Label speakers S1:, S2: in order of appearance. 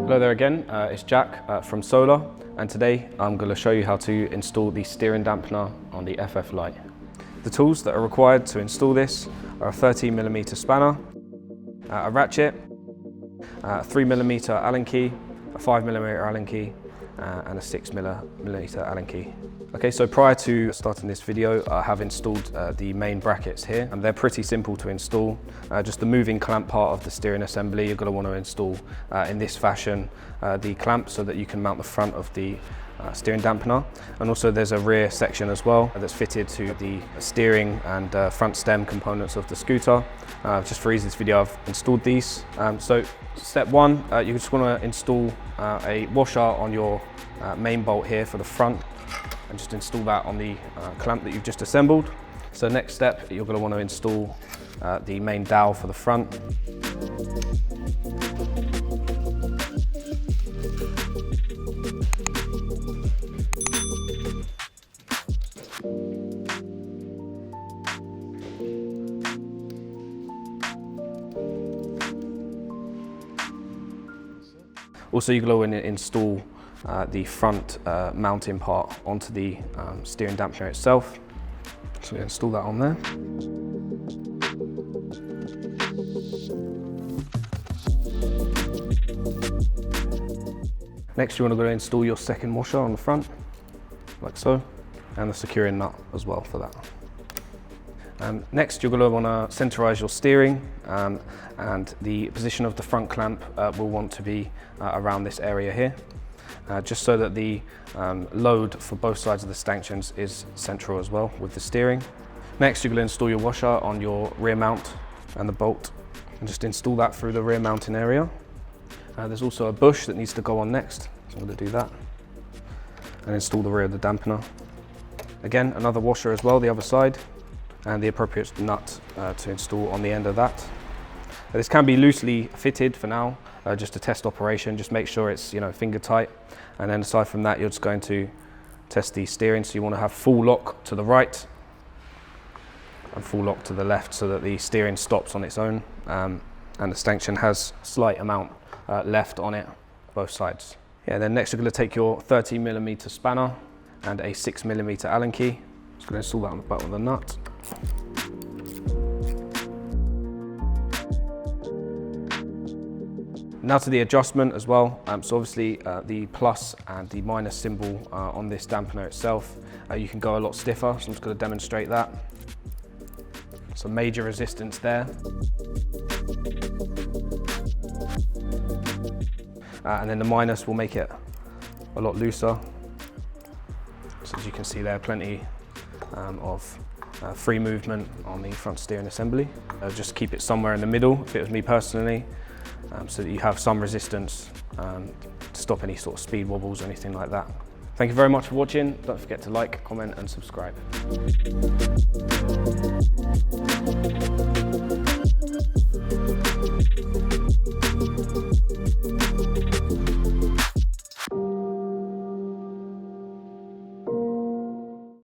S1: Hello there again, it's Jack from Solar, and today I'm going to show you how to install the steering dampener on the FF Lite. The tools that are required to install this are a 13mm spanner, a ratchet, a 3mm Allen key, a 5mm Allen key, and a 6mm Allen key. Okay, so prior to starting this video, I have installed the main brackets here, and they're pretty simple to install. Just the moving clamp part of the steering assembly, you're going to want to install in this fashion the clamp so that you can mount the front of the steering dampener. And also there's a rear section as well that's fitted to the steering and front stem components of the scooter. Just for ease of this video, I've installed these. So step one, you just want to install a washer on your main bolt here for the front, and just install that on the clamp that you've just assembled. So next step, you're going to want to install the main dowel for the front. Also, you're going to install the front mounting part onto the steering dampener itself. So we install that on there. Next, you want to go and install your second washer on the front, like so, and the securing nut as well for that. Next, you're going to want to centerize your steering, and the position of the front clamp will want to be around this area here, just so that the load for both sides of the stanchions is central as well with the steering. Next, you're going to install your washer on your rear mount and the bolt, and just install that through the rear mounting area. There's also a bush that needs to go on next, so I'm going to do that, and install the rear of the dampener. Again, another washer as well, the other side, and the appropriate nut to install on the end of that. This can be loosely fitted for now, just a test operation. Just make sure it's finger tight, and then aside from that, you're just going to test the steering. So you want to have full lock to the right and full lock to the left, so that the steering stops on its own, and the stanchion has a slight amount left on it, both sides. Yeah. Then next, you're going to take your 13mm spanner and a 6mm Allen key. Just going to install that on the bottom of the nut. Now to the adjustment as well. So obviously the plus and the minus symbol on this dampener itself, you can go a lot stiffer, so I'm just going to demonstrate that. Some major resistance there. And then the minus will make it a lot looser. So as you can see there, plenty of free movement on the front steering assembly. Just keep it somewhere in the middle, if it was me personally, so that you have some resistance to stop any sort of speed wobbles or anything like that. Thank you very much for watching. Don't forget to like, comment and subscribe.